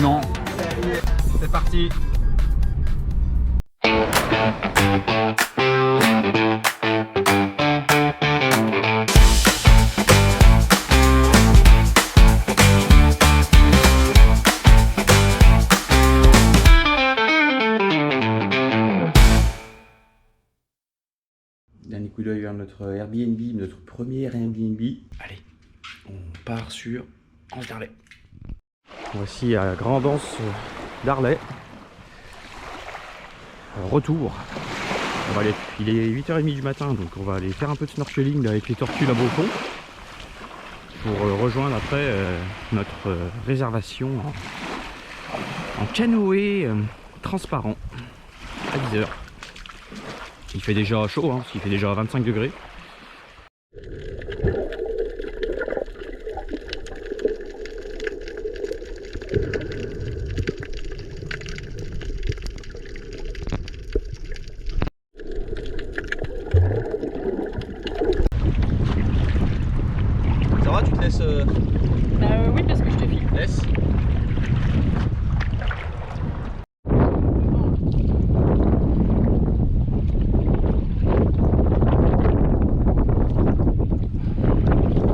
absolument. C'est parti. Dernier coup d'œil vers notre Airbnb, notre premier Airbnb. Allez, on part sur Anse d'Arlet. Voici à Grande Anse d'Arlet. Retour. On va aller, il est 8h30 du matin, donc on va aller faire un peu de snorkeling avec les tortues là-bas au fond. Pour rejoindre après notre réservation en canoë transparent à 10h. Il fait déjà chaud, hein, parce qu'il fait déjà 25 degrés. Ça va, tu te laisses oui, parce que je te file. Laisse.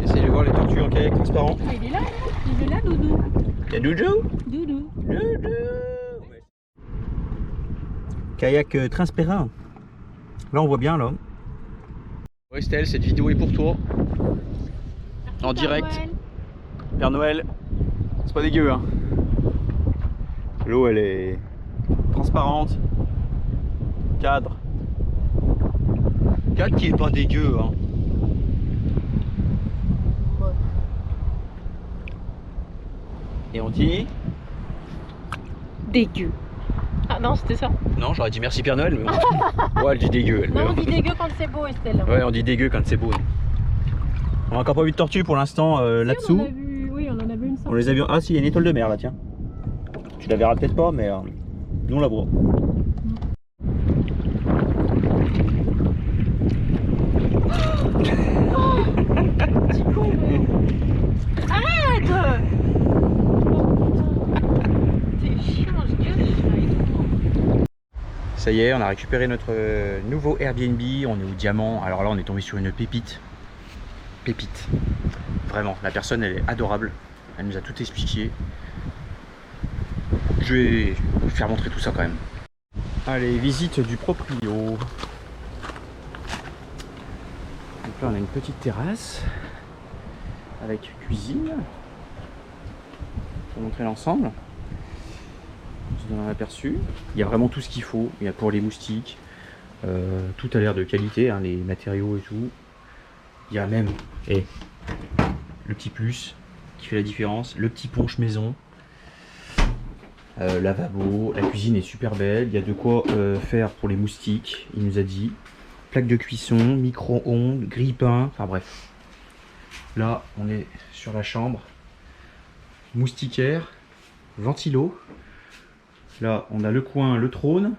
Essayez de voir les tortues en kayak transparent. Il est là, Doudou. Il y a Doudou. Doudou. Doudou. Ouais. Kayak transparent. Là on voit bien là. Estelle, cette vidéo est pour toi. En direct. Père Noël. C'est pas dégueu hein. L'eau elle est transparente. Cadre. Cadre qui est pas dégueu hein. Et on dit Dégueu. Ah non, c'était ça. non, j'aurais dit merci Père Noël, mais ouais, elle dit dégueu. Elle, Non, on dit dégueu quand c'est beau, Estelle. ouais, on dit dégueu quand c'est beau. On a encore pas vu de tortue pour l'instant là-dessous. Oui, on en a vu une. On les a vus. Ah si, il y a une étoile de mer là, tiens. Tu la verras peut-être pas, mais nous on la voit. Petit con. Arrête. T'es chiant, je gueule. Ça y est, on a récupéré notre nouveau Airbnb. On est au Diamant. Alors là, on est tombé sur une pépite. Pépite. Vraiment, la personne elle est adorable. Elle nous a tout expliqué. Je vais vous faire montrer tout ça quand même. Allez, visite du proprio. Donc là, on a une petite terrasse avec cuisine. Je vais montrer l'ensemble. On se donne un aperçu. Il y a vraiment tout ce qu'il faut. Il y a pour les moustiques. Tout a l'air de qualité, hein, les matériaux et tout. Il y a même le petit plus qui fait la différence. Le petit punch maison. Lavabo. La cuisine est super belle. Il y a de quoi faire pour les moustiques. Il nous a dit. Plaque de cuisson, micro-ondes, grille-pain. Enfin bref. Là, on est sur la chambre. Moustiquaire. Ventilo. Là, on a le coin, le trône.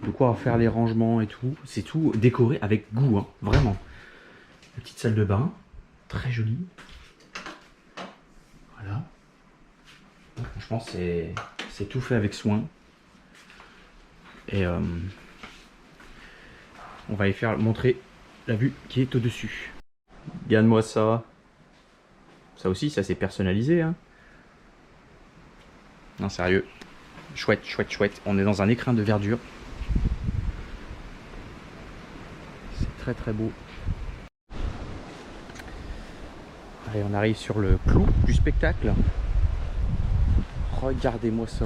De quoi faire les rangements et tout. C'est tout décoré avec goût, hein, vraiment. La petite salle de bain. Très jolie. Voilà. Franchement, c'est tout fait avec soin. Et on va y faire montrer la vue qui est au-dessus. Regarde-moi ça. Ça aussi, ça c'est personnalisé. Hein. Non, sérieux. Chouette, chouette, chouette. On est dans un écrin de verdure. C'est très très beau. Allez, on arrive sur le clou du spectacle. Regardez-moi ça.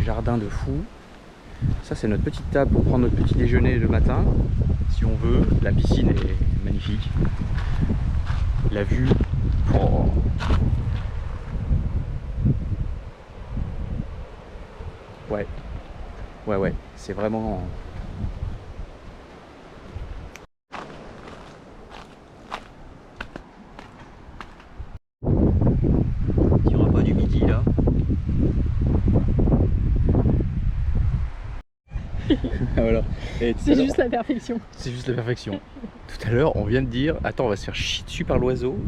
Jardin de fou. Ça c'est notre petite table pour prendre notre petit déjeuner le matin. Si on veut. La piscine est magnifique. La vue. Oh. Ouais. Ouais ouais. C'est vraiment... Il n'y aura pas du midi là. Voilà. C'est juste la perfection. C'est juste la perfection. Tout à l'heure, on vient de dire, attends, on va se faire chier dessus par l'oiseau.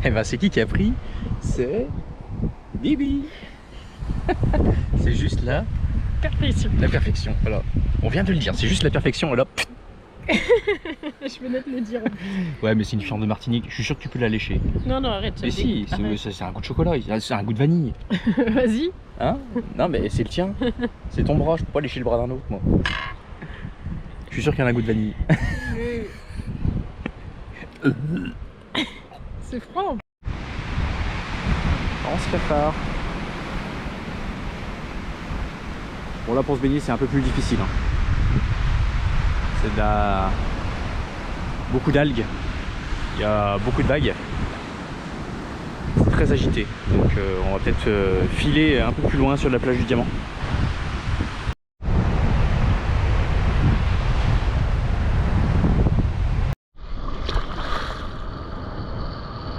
Eh ben, c'est qui a pris? C'est Bibi. C'est juste la Perfection. perfection. Voilà. On vient de le dire, c'est juste la perfection. Voilà. Je venais de le dire. Ouais, mais c'est une fiente de Martinique. Je suis sûr que tu peux la lécher. Non, non, arrête. Mais si, c'est un goût de chocolat. C'est un goût de vanille. Vas-y. Hein? Non, mais c'est le tien. C'est ton bras. Je peux pas lécher le bras d'un autre, moi. Je suis sûr qu'il y a un goût de vanille. C'est froid. On se prépare. Bon, là pour se baigner, c'est un peu plus difficile. Hein. C'est de la... beaucoup d'algues. Il y a beaucoup de vagues. C'est très agité. Donc on va peut-être filer un peu plus loin sur la plage du Diamant.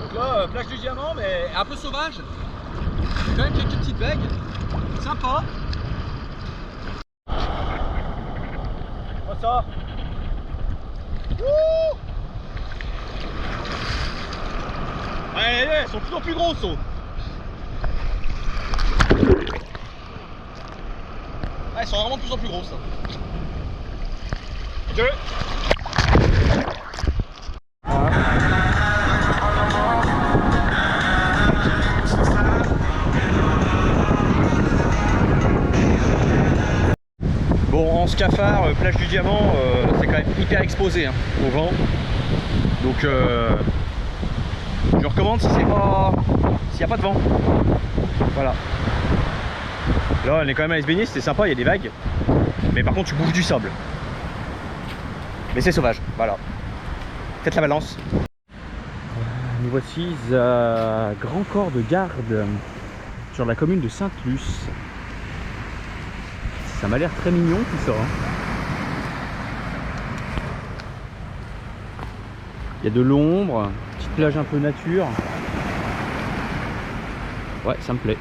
Donc là, plage du Diamant, mais un peu sauvage. Quand même quelques petites vagues. Sympa. Oh ça. Wouh. Allez, elles sont de plus en plus grosses. Ouais, elles sont vraiment de plus en plus grosses. Deux. Bon, en scaphandre, plage du Diamant, c'est quand même hyper exposé hein, au vent. Donc je recommande si c'est pas s'il n'y a pas de vent. Voilà. Là on est quand même allé se baigner, c'était sympa, il y a des vagues. Mais par contre tu bouffes du sable. Mais c'est sauvage, voilà. Faites la balance. Nous voici à Grand Corps de Garde sur la commune de Sainte-Luce. Ça m'a l'air très mignon tout ça. Hein. Il y a de l'ombre, petite plage un peu nature. Ouais, ça me plaît.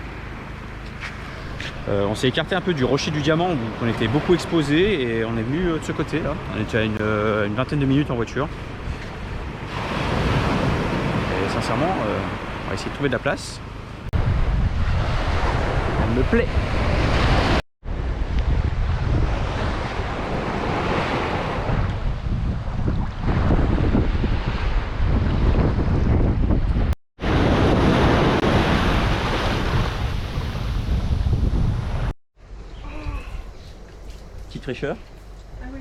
On s'est écarté un peu du rocher du Diamant où on était beaucoup exposé et on est venu de ce côté là. On était à une vingtaine de minutes en voiture. Et sincèrement, on va essayer de trouver de la place. Elle me plaît. Petite fraîcheur. Ah oui.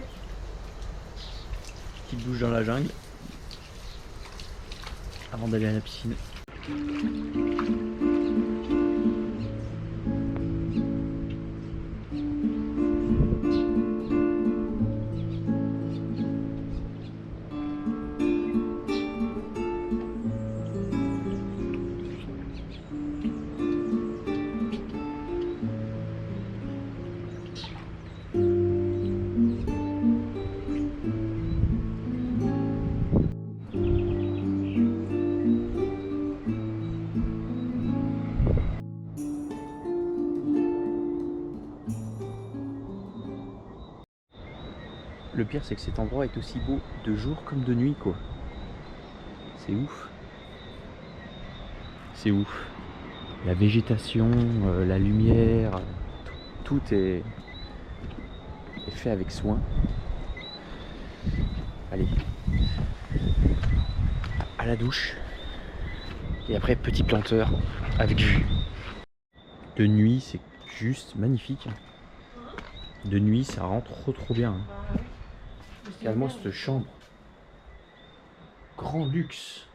Petite douche dans la jungle. Avant d'aller à la piscine. Le pire c'est que cet endroit est aussi beau de jour comme de nuit quoi. C'est ouf. C'est ouf. La végétation, la lumière, tout est fait avec soin. Allez. À la douche. Et après petit planteur avec vue. De nuit c'est juste magnifique. De nuit ça rend trop bien. Regarde-moi cette chambre. Grand luxe.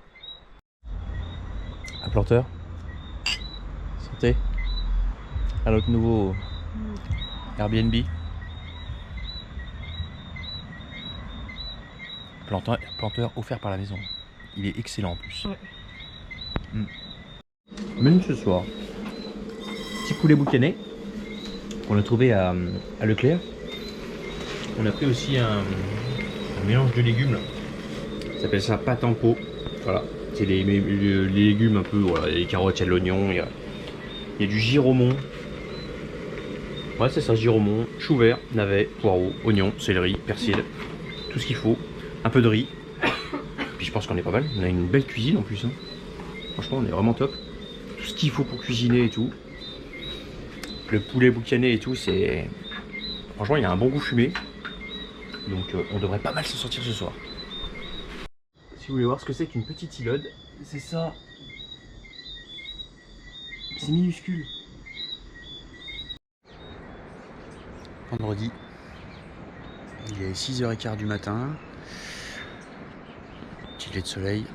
Un planteur. Santé. À notre nouveau Airbnb. Planteur offert par la maison. Il est excellent en plus. Ouais. Menu ce soir. Petit poulet boucané. On a trouvé à Leclerc. On a pris aussi un mélange de légumes là. Ça s'appelle ça pâte en pot. Voilà, c'est les légumes un peu, voilà, les carottes, il y a de l'oignon, il y a du giromon. Ouais, c'est ça, giromon, chou vert, navet, poireau, oignon, céleri, persil, tout ce qu'il faut. Un peu de riz. Puis je pense qu'on est pas mal. On a une belle cuisine en plus. Hein. Franchement, on est vraiment top. Tout ce qu'il faut pour cuisiner et tout. Le poulet boucané et tout, c'est... Franchement, il a un bon goût fumé. Donc on devrait pas mal se sortir ce soir. Si vous voulez voir ce que c'est qu'une petite îlode, c'est ça. C'est minuscule. Vendredi, il est 6h15 du matin. Petit lait de soleil.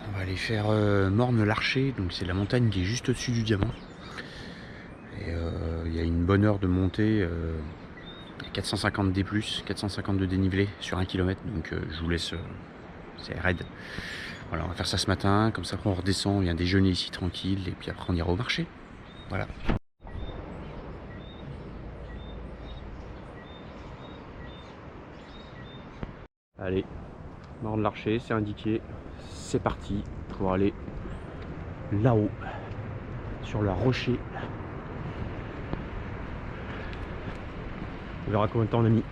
On va aller faire Morne-l'Archer, donc c'est la montagne qui est juste au-dessus du Diamant. Et il y a une bonne heure de montée, 450 D+, 450 de dénivelé sur 1 km, donc je vous laisse, c'est raide. Voilà, on va faire ça ce matin, comme ça après on redescend, on vient déjeuner ici tranquille, et puis après on ira au marché. Voilà. Allez, Morne-l'Archer, c'est indiqué, c'est parti pour aller là-haut, sur le rocher. On verra combien de temps on a mis.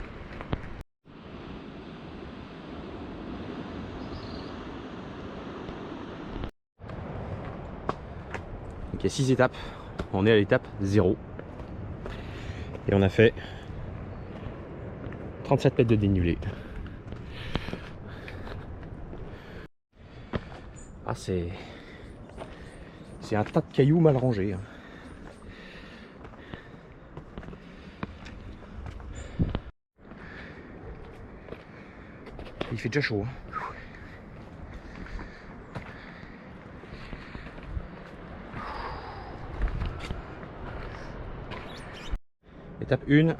Donc il y a 6 étapes, on est à l'étape 0. Et on a fait 37 mètres de dénivelé. Ah, c'est un tas de cailloux mal rangés. Il fait déjà chaud. Étape 1,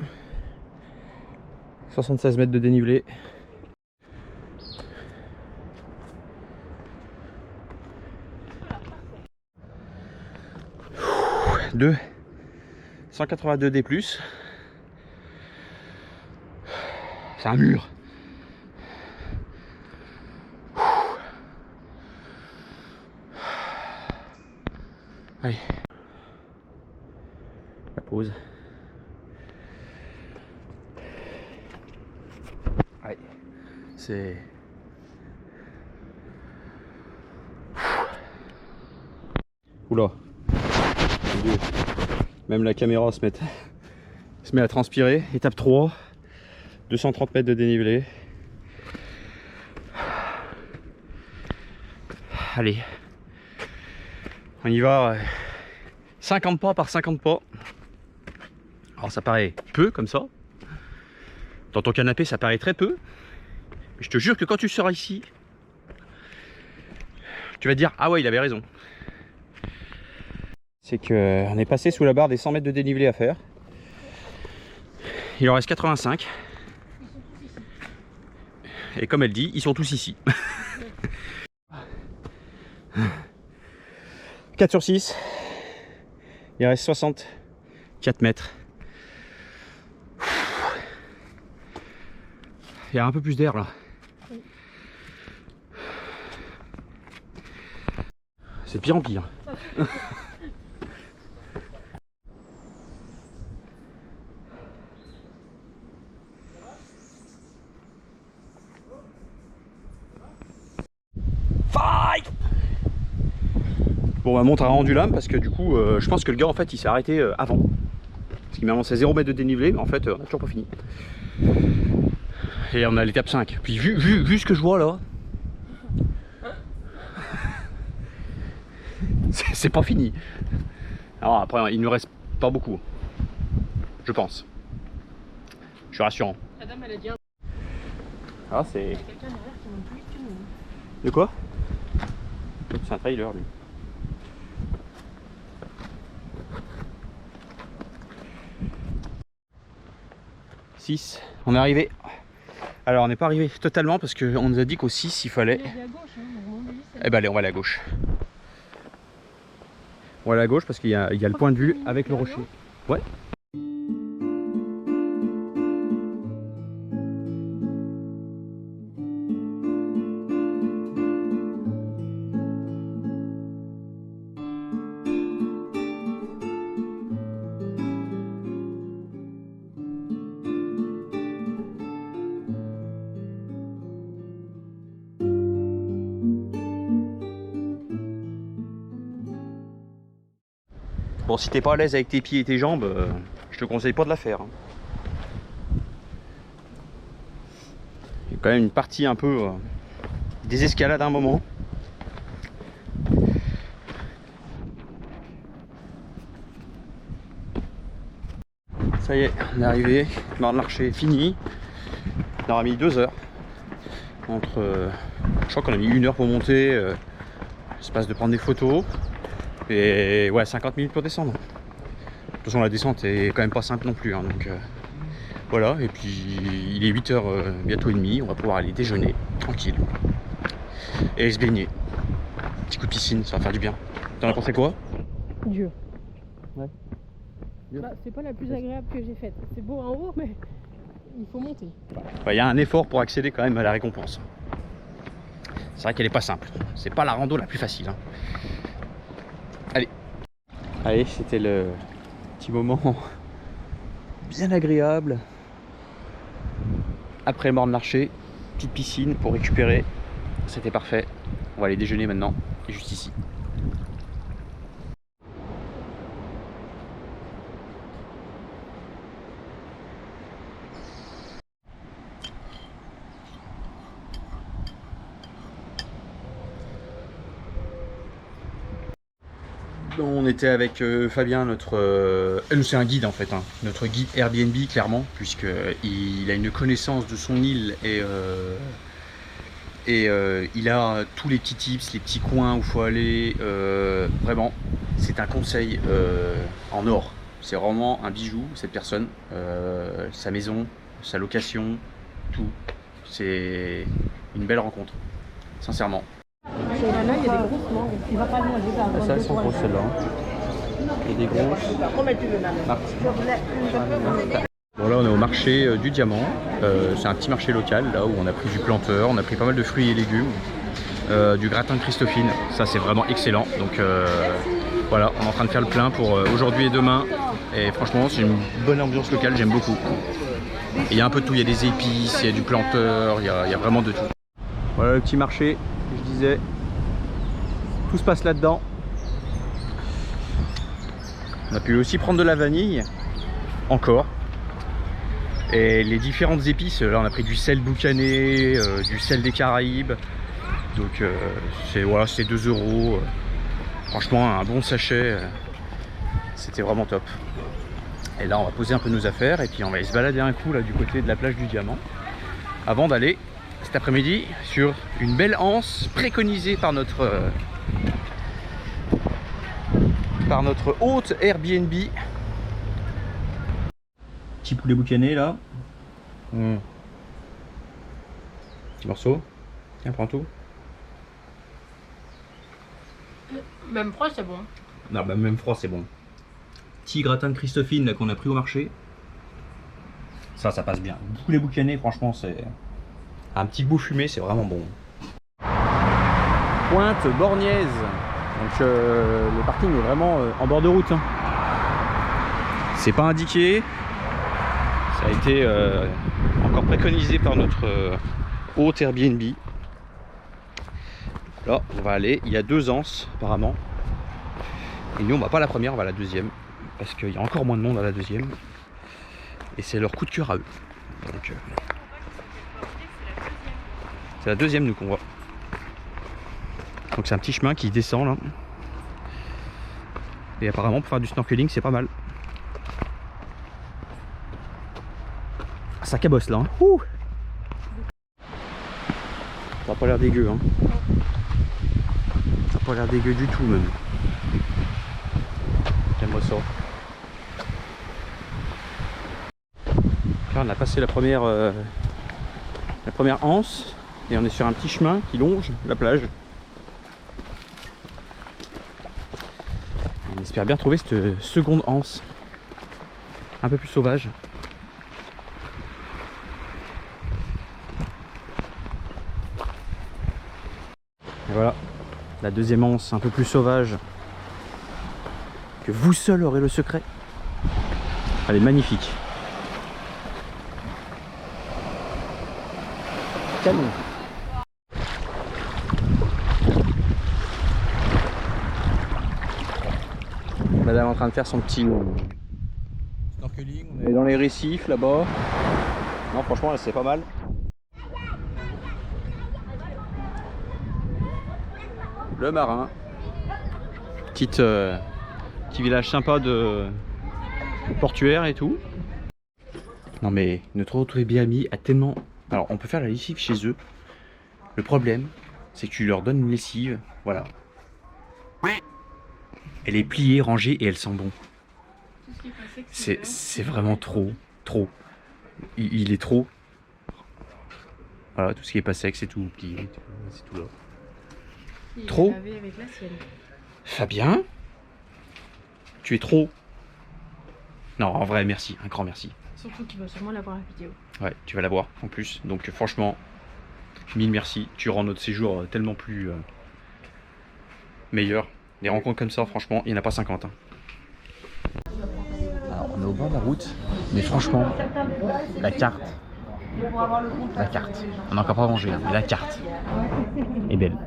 76 mètres de dénivelé. Deux, 182 D+. C'est un mur. Allez. La pause. Allez. C'est... Oula. Mon Dieu. Même la caméra se met à transpirer. Étape 3. 230 mètres de dénivelé. Allez. On y va. 50 pas par 50 pas. Alors ça paraît peu comme ça. Dans ton canapé ça paraît très peu. Mais je te jure que quand tu seras ici, tu vas te dire ah ouais il avait raison. C'est qu'on est passé sous la barre des 100 mètres de dénivelé à faire. Il en reste 85. Et comme elle dit, ils sont tous ici. 4 sur 6. Il reste 64 mètres. Il y a un peu plus d'air là. C'est pire en pire. Fight! Bon, ma montre a rendu l'âme parce que du coup, je pense que le gars en fait il s'est arrêté avant. Parce qu'il m'a annoncé 0 mètre de dénivelé, mais en fait, on n'a toujours pas fini. Et on a l'étape 5. Puis vu ce que je vois là, c'est pas fini. Alors après, il ne reste pas beaucoup. Je pense. Je suis rassurant. La dame, elle a dit un... Ah, c'est... Il y a quelqu'un derrière qui monte plus vite que nous. De quoi? C'est un trailer, lui. On est arrivé. Alors on n'est pas arrivé totalement parce qu'on nous a dit qu'au 6 il fallait... Il a dit à gauche, hein, donc mon avis, Eh ben allez, on va aller à gauche. On va aller à gauche parce qu'il y a le point de vue avec le rocher. Ouais. bon, si t'es pas à l'aise avec tes pieds et tes jambes, je te conseille pas de la faire. Hein. Il y a quand même une partie un peu des escalades à un moment. Ça y est, on est arrivé. Marne Larcher est fini. On aura mis 2 heures. Entre, je crois qu'on a mis 1 heure pour monter. Espace de prendre des photos. Et ouais, 50 minutes pour descendre. De toute façon, la descente est quand même pas simple non plus. Hein, donc voilà, et puis il est 8h bientôt et demi. On va pouvoir aller déjeuner tranquille. Et se baigner. Petit coup de piscine, ça va faire du bien. T'en as pensé quoi? Dieu. Ouais. Bah, c'est pas la plus agréable que j'ai faite. C'est beau en haut, mais il faut monter. Il y a un effort pour accéder quand même à la récompense. C'est vrai qu'elle est pas simple. C'est pas la rando la plus facile. Hein. Allez. Allez, c'était le petit moment bien agréable. Après Marne Larcher, petite piscine pour récupérer. C'était parfait. On va aller déjeuner maintenant, juste ici. On était avec Fabien, notre c'est un guide en fait, hein, notre guide Airbnb clairement, puisque il a une connaissance de son île et il a tous les petits tips, les petits coins où il faut aller. Vraiment, c'est un conseil en or. C'est vraiment un bijou cette personne, sa maison, sa location, tout. C'est une belle rencontre, sincèrement. Là, il y a des grosses mangues. Tu vas pas le manger. Ça, elles sont grosses celles-là. Il y a des grosses. Bon, là, on est au marché du Diamant. C'est un petit marché local, là où on a pris du planteur, on a pris pas mal de fruits et légumes, du gratin de Christophine. Ça, c'est vraiment excellent. Donc voilà, on est en train de faire le plein pour aujourd'hui et demain. Et franchement, c'est une bonne ambiance locale, j'aime beaucoup. Et il y a un peu de tout, il y a des épices, il y a du planteur, il y a vraiment de tout. Voilà le petit marché, je disais. Tout se passe là-dedans. On a pu aussi prendre de la vanille, encore. Et les différentes épices, là on a pris du sel boucané, du sel des Caraïbes. Donc c'est voilà, 2 €. Franchement, un bon sachet, c'était vraiment top. Et là on va poser un peu nos affaires et puis on va aller se balader un coup là du côté de la plage du Diamant. Avant d'aller cet après-midi sur une belle anse préconisée par notre hôte Airbnb. Petit poulet boucané là. Petit morceau. Tiens, prends tout. Même froid, c'est bon. Non, bah même froid, c'est bon. Petit gratin de Christophine là qu'on a pris au marché. Ça passe bien. Poulet boucané, franchement, c'est un petit goût fumé, c'est vraiment bon. Pointe Borniaise. Donc le parking est vraiment en bord de route. Hein. C'est pas indiqué. Ça a été encore préconisé par notre hôte Airbnb. Là, on va aller. Il y a 2 anses apparemment. Et nous, on va pas à la première, on va à la deuxième. Parce qu'il y a encore moins de monde à la deuxième. Et c'est leur coup de cœur à eux. Donc, c'est la deuxième nous qu'on voit. Donc c'est un petit chemin qui descend là. Et apparemment pour faire du snorkeling c'est pas mal. Ça cabosse là. Hein. Ouh, ça n'a pas l'air dégueu. Hein. Ça n'a pas l'air dégueu du tout même. J'aime ça. Là, on a passé la première anse et on est sur un petit chemin qui longe la plage. On espère bien trouver cette seconde anse un peu plus sauvage. Et voilà, la deuxième anse un peu plus sauvage que vous seul aurez le secret. Elle est magnifique. Canon. On Madame est en train de faire son petit snorkeling. On est dans les récifs là-bas. Non, franchement, c'est pas mal. Le Marin. Petit village sympa de portuaire et tout. Non mais notre autre Airbnb a tellement... Alors on peut faire la lessive chez eux. Le problème, c'est que tu leur donnes une lessive, voilà. Elle est pliée, rangée et elle sent bon. C'est vraiment trop. Il est trop. Voilà, tout ce qui est pas sec, c'est tout plié, c'est tout là. Trop. Avec la sienne. Fabien, tu es trop. Non, en vrai, merci, un grand merci. Surtout qu'il va sûrement la voir la vidéo. Ouais, tu vas la voir en plus. Donc franchement, mille merci. Tu rends notre séjour tellement plus meilleur. Des rencontres comme ça, franchement, il n'y en a pas 50. Hein. Alors, on est au bord de la route, mais franchement, la carte, on n'a encore pas mangé, hein, mais la carte est belle.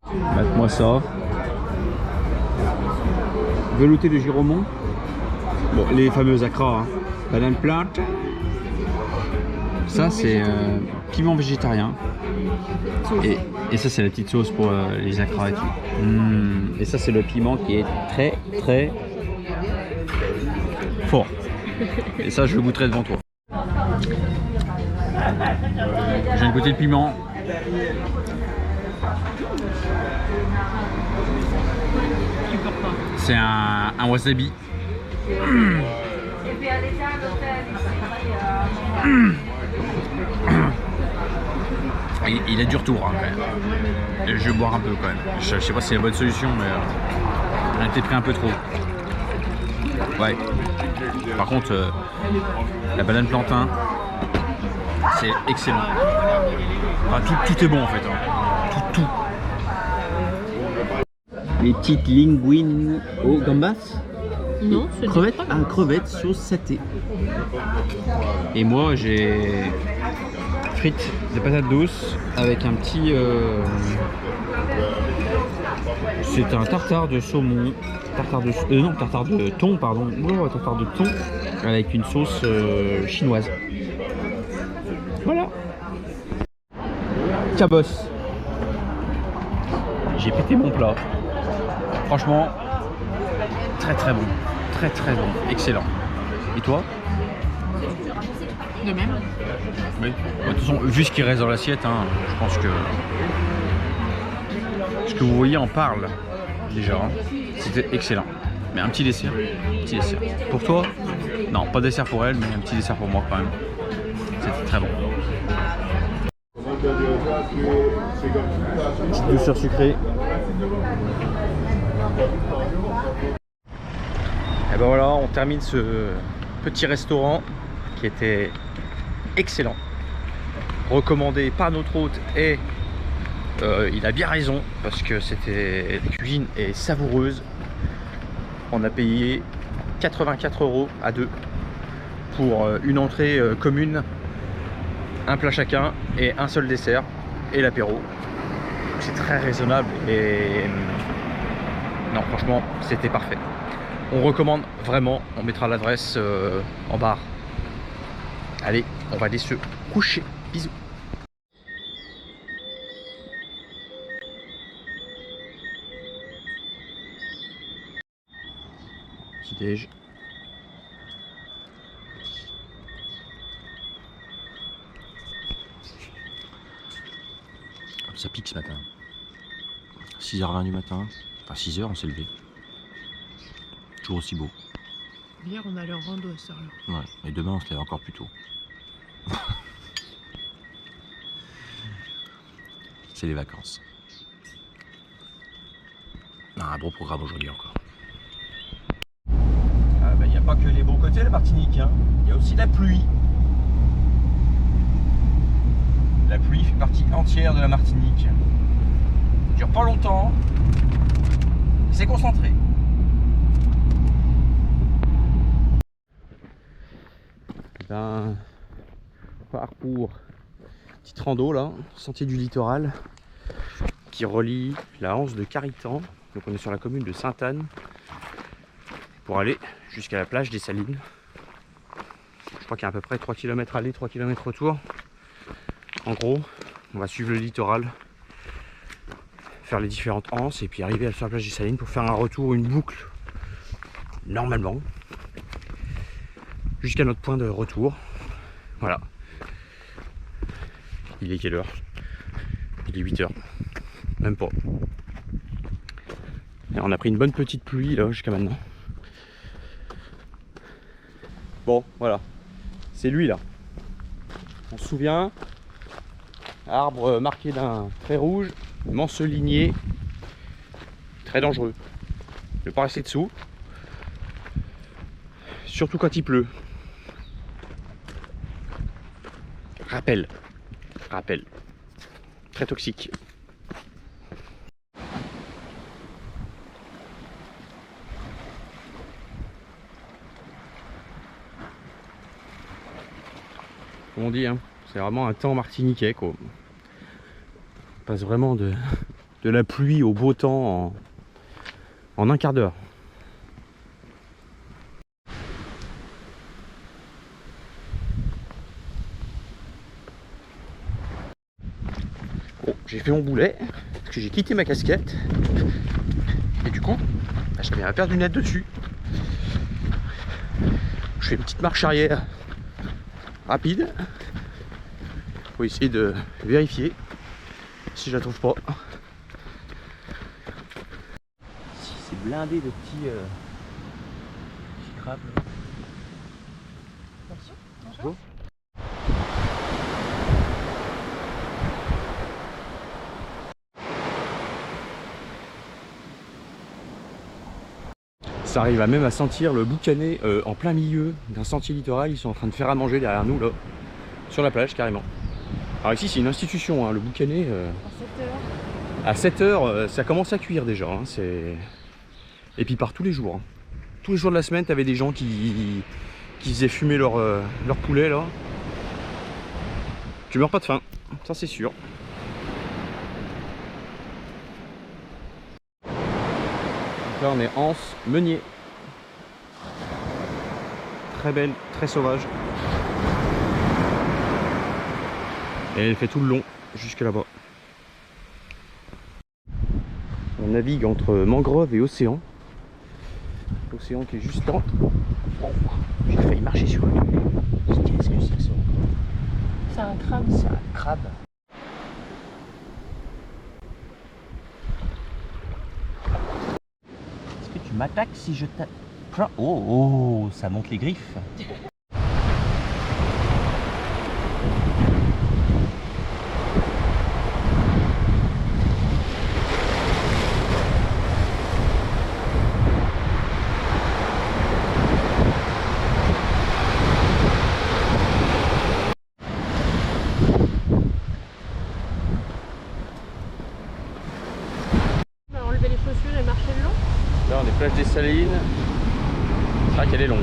Mate-moi ça. Velouté de Giromont. Bon, les fameuses acras, hein. Banane plante. Ça, c'est piment végétarien. Et ça, c'est la petite sauce pour les acras et tout. Et ça, c'est le piment qui est très fort. Et ça, je le goûterai devant toi. Je viens de goûter le piment. C'est un wasabi. Il a du retour hein, quand même. Je vais boire un peu quand même. Je sais pas si c'est la bonne solution, mais on a été pris un peu trop. Ouais. Par contre, la banane plantain, c'est excellent. Enfin, tout est bon en fait. Hein. Tout. Les petites linguines au gambas. Non, c'est crevettes, crevettes sauce saté. Et moi j'ai frites de patates douces avec un petit c'est un tartare de saumon, tartare de thon pardon, tartare de thon avec une sauce chinoise. Voilà. Cabos. J'ai pété mon plat. Franchement, très bon. Très bon, excellent. Et toi? De même. Oui. De toute façon, vu ce qui reste dans l'assiette, hein, je pense que ce que vous voyez en parle déjà. Hein. C'était excellent. Mais un petit dessert. Pour toi? Non, pas de dessert pour elle, mais un petit dessert pour moi quand même. C'était très bon. Petite douceur sucrée. Et ben voilà, on termine ce petit restaurant qui était excellent, recommandé par notre hôte et il a bien raison parce que c'était la cuisine est savoureuse. On a payé 84 € à deux pour une entrée commune, un plat chacun et un seul dessert et l'apéro. C'est très raisonnable et non franchement c'était parfait. On recommande vraiment, on mettra l'adresse en barre. Allez, on va aller se coucher. Bisous. Petit déj. Ça pique ce matin. 6h20 du matin. Enfin 6h on s'est levé. Toujours aussi beau. Hier on allait en rando à cette heure-là. Ouais, et demain on se lève encore plus tôt. C'est les vacances. Un bon programme aujourd'hui encore. Il n'y a pas que les bons côtés la Martinique, hein. Il y a aussi la pluie. La pluie fait partie entière de la Martinique. Ça dure pas longtemps. C'est concentré. Ben, parcours, petite rando là, sentier du littoral qui relie la Anse de Caritan, donc on est sur la commune de Sainte-Anne pour aller jusqu'à la plage des Salines. Je crois qu'il y a à peu près 3 km aller, 3 km retour. En gros, on va suivre le littoral, faire les différentes anses et puis arriver sur la plage des Salines pour faire un retour, une boucle, normalement, jusqu'à notre point de retour. Voilà. Il est quelle heure? Il est 8 h. Même pas. Et on a pris une bonne petite pluie là jusqu'à maintenant. Bon, voilà. C'est lui là. On se souvient. Arbre marqué d'un trait rouge, manceligné, très dangereux. Ne pas rester dessous. Surtout quand il pleut. Rappel. Rappel. Très toxique. Comme on dit, hein, c'est vraiment un temps martiniquais quoi. On passe vraiment de la pluie au beau temps en un quart d'heure. Bon, j'ai fait mon boulet parce que j'ai quitté ma casquette et du coup j'avais un paire de lunettes dessus. Je fais une petite marche arrière rapide pour essayer de vérifier si je la trouve pas. Si c'est blindé de petits crabes. Attention. Ça arrive à même à sentir le boucanet en plein milieu d'un sentier littoral. Ils sont en train de faire à manger derrière nous là, sur la plage carrément. Alors ici c'est une institution, hein, le boucanet. À 7 h, ça commence à cuire déjà. Hein, et puis par tous les jours. Hein. Tous les jours de la semaine, tu avais des gens qui faisaient fumer leur poulet là. Tu meurs pas de faim, ça c'est sûr. Donc là on est anse meunier. Très belle, très sauvage. Et elle fait tout le long, jusque là-bas. On navigue entre mangrove et océan. L'océan qui est juste là. Oh, j'ai failli marcher sur lui. Qu'est-ce que c'est que ça? C'est un crabe. C'est un crabe. Est-ce que tu m'attaques si je tape? Oh, ça monte les griffes. On va enlever les chaussures et marcher le long. Là on est plage des Salines. C'est vrai qu'elle est longue.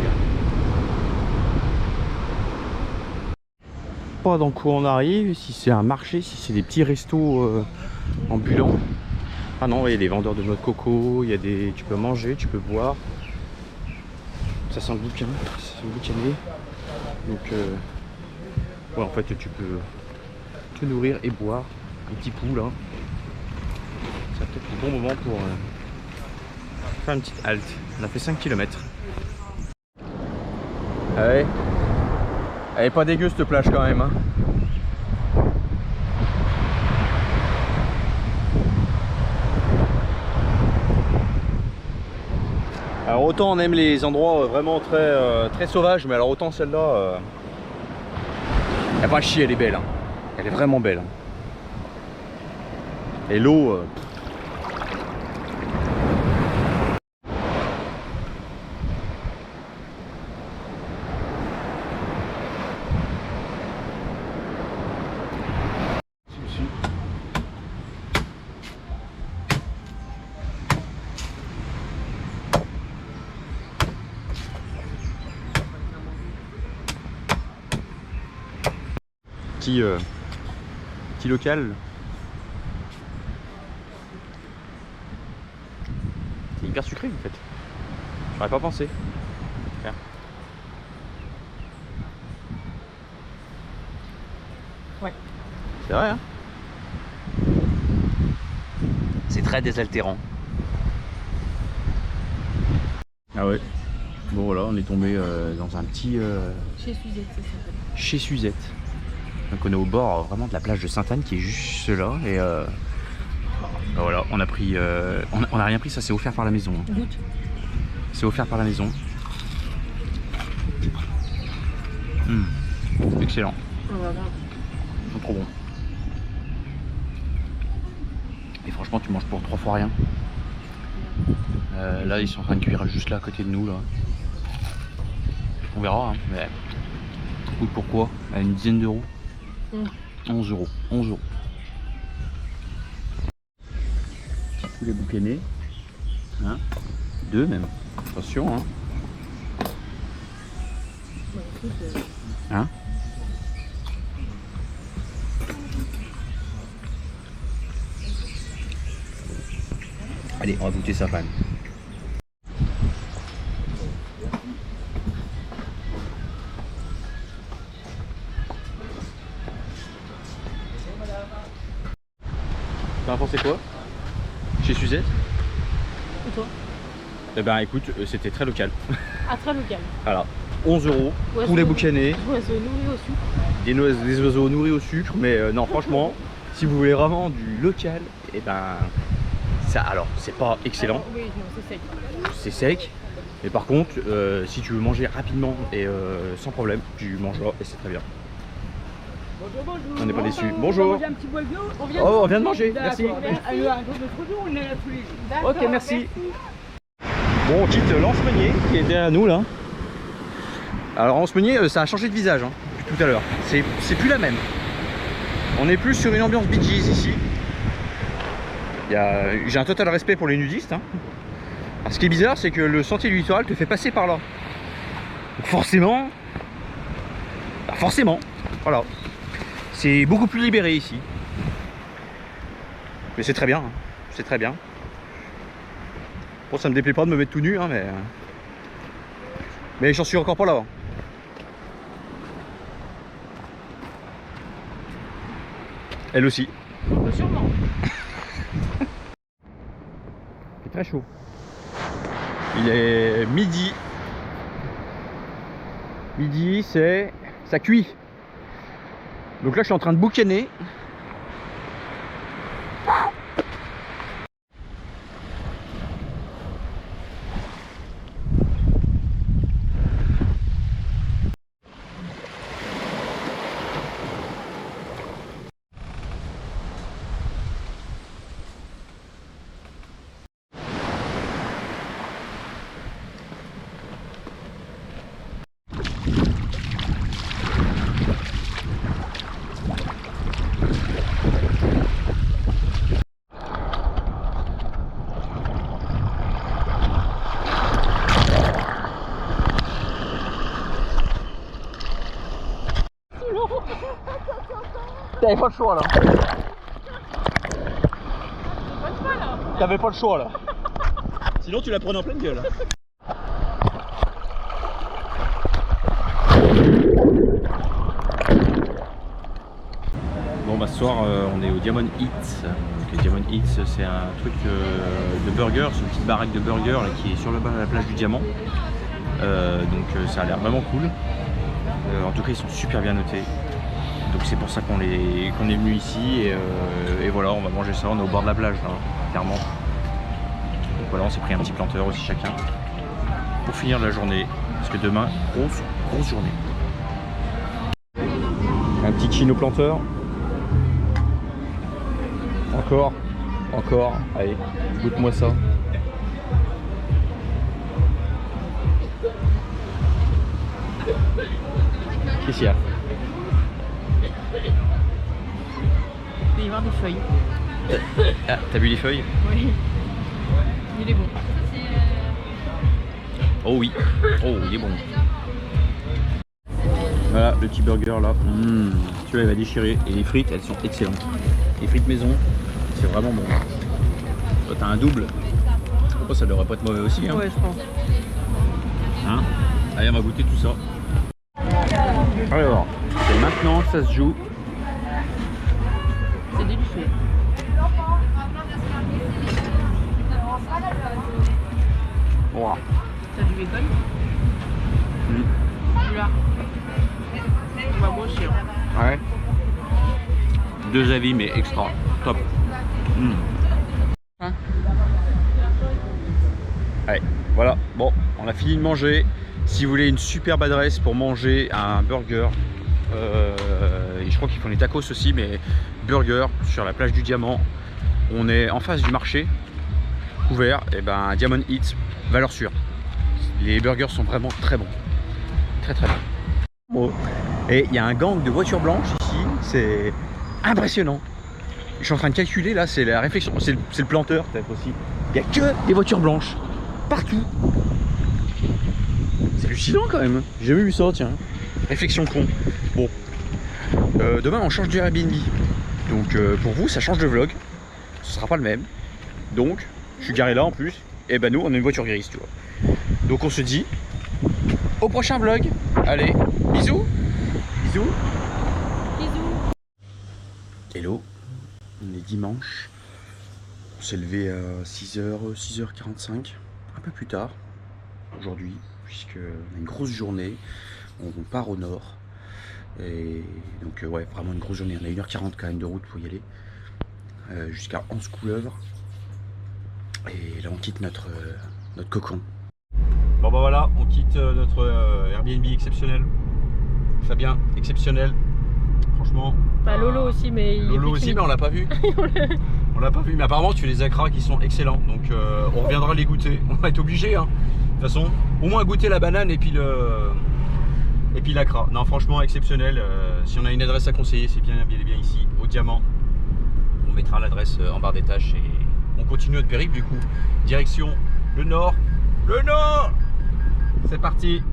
Pas dans quoi on arrive, si c'est un marché, si c'est des petits restos ambulants. Ah non, il y a des vendeurs de noix de coco, il y a des. Tu peux manger, tu peux boire. Ça sent le bouquin, c'est le boucanier. Donc ouais, en fait tu peux te nourrir et boire. Un petit pouls là. C'est peut-être le bon moment pour faire une petite halte. On a fait 5 km. Ah ouais. Elle est pas dégueu cette plage quand même. Hein. Alors autant on aime les endroits vraiment très sauvages, mais alors autant celle-là, elle a pas à chier, elle est belle. Hein. Elle est vraiment belle. Hein. Et l'eau... Petit local. C'est hyper sucré en fait. J'aurais pas pensé. Tiens. Ouais. C'est vrai, hein? C'est très désaltérant. Ah ouais. Bon voilà, on est tombé dans un petit... Chez Suzette, c'est ça. Chez Suzette. Donc on est au bord vraiment de la plage de Sainte-Anne qui est juste là. Et ben voilà, on a pris... on a rien pris, ça c'est offert par la maison. Goûte. C'est offert par la maison. Excellent. On va voir. C'est trop bon. Et franchement, tu manges pour 3 fois rien. Là, ils sont en train de cuire juste là à côté de nous. Là. On verra. Hein, mais... Écoute, pourquoi? À une dizaine d'euros. 11 euros. 11 euros. Tous les bouquets hein? 2 même. Attention. Hein? Hein? Allez, on va goûter ça quand même. T'en as pensé quoi? Chez Suzette? Et toi? Eh ben écoute, c'était très local. Ah, très local. Voilà. 11 euros, poulet boucané, Oiseaux nourris au sucre. des oiseaux nourris au sucre, mais non franchement, si vous voulez vraiment du local, et ben ça, alors c'est pas excellent, Alors, oui, non, c'est sec. c'est sec, mais par contre, si tu veux manger rapidement et sans problème, tu manges là et c'est très bien. Bonjour, bonjour. On n'est pas déçus. Bonjour. Un petit bois de l'eau. Oh, on vient de manger, merci. Ok, merci. Bon, on quitte l'Anse-Meunier qui est derrière nous là. Alors Anse-Meunier, ça a changé de visage hein, depuis tout à l'heure. C'est plus la même. On est plus sur une ambiance Bee Gees ici. J'ai un total respect pour les nudistes. Hein. Alors, ce qui est bizarre, c'est que le sentier du littoral te fait passer par là. Donc forcément, voilà. C'est beaucoup plus libéré ici. Mais c'est très bien. Hein. C'est très bien. Bon, ça me déplaît pas de me mettre tout nu, hein, mais j'en suis encore pas là. Elle aussi. Sûrement. C'est très chaud. Il est midi. Midi, ça cuit. Donc là, je suis en train de boucaner. T'avais pas le choix là. T'avais pas le choix là. Sinon tu la prenais en pleine gueule. Bon bah ce soir on est au Diamond Eats. Donc, Diamond Eats c'est un truc de burger, c'est une petite baraque de burger là, qui est sur la plage du Diamant. Donc ça a l'air vraiment cool. En tout cas ils sont super bien notés. Donc c'est pour ça qu'on est venu ici et voilà, on va manger ça, on est au bord de la plage là, clairement. Donc voilà, on s'est pris un petit planteur aussi chacun pour finir la journée, parce que demain, grosse journée. Un petit chino planteur. Encore, allez, goûte-moi ça. Qu'est-ce qu'il y a? Il va y avoir des feuilles. Ah, t'as vu les feuilles? Oui. Il est bon. Oh oui, oh il est bon. Voilà le petit burger là. Celui-là il va déchirer. Et les frites elles sont excellentes. Les frites maison, c'est vraiment bon. Toi t'as un double. Oh, ça devrait pas être mauvais aussi. Hein. Ouais, je pense. Hein? Allez, on va goûter tout ça. Alors, c'est maintenant, ça se joue. C'est délicieux. Wow. T'as du bacon? Celui-là. On va grossir. Ouais. Deux avis, mais extra. Top. Hein? Allez, voilà. Bon, on a fini de manger. Si vous voulez une superbe adresse pour manger un burger, et je crois qu'ils font les tacos aussi, mais burger sur la plage du Diamant. On est en face du marché, couvert, et ben Diamond Eats, valeur sûre. Les burgers sont vraiment très bons. Très très bons. Bon. Et il y a un gang de voitures blanches ici, c'est impressionnant. Je suis en train de calculer là, c'est la réflexion, c'est le planteur peut-être aussi. Il n'y a que des voitures blanches, partout. C'est hallucinant quand même, j'ai jamais vu ça, tiens. Réflexion con. Bon, demain on change de Airbnb. Donc pour vous ça change de vlog, ce sera pas le même. Donc je suis garé là en plus, et ben nous on a une voiture grise, tu vois. Donc on se dit au prochain vlog. Allez, bisous. Bisous. Bisous. Hello, on est dimanche. On s'est levé à 6h45, un peu plus tard aujourd'hui, puisqu'on a une grosse journée. On part au nord. Et donc ouais, vraiment une grosse journée. On a 1h40 quand même de route pour y aller. Jusqu'à 11 couleuvres. Et là on quitte notre cocon. Bon bah voilà, on quitte notre Airbnb exceptionnel. Fabien, exceptionnel. Franchement. Bah Lolo aussi, mais il Lolo est aussi, mais on l'a pas vu. On l'a pas vu, mais apparemment tu fais des acras qui sont excellents. Donc on reviendra les goûter. On va être obligé, hein. De toute façon, au moins goûter la banane et puis l'acra. Non, franchement exceptionnel. Si on a une adresse à conseiller, c'est bien ici, au Diamant. On mettra l'adresse en barre des tâches et on continue notre périple du coup. Direction le nord. Le nord. C'est parti.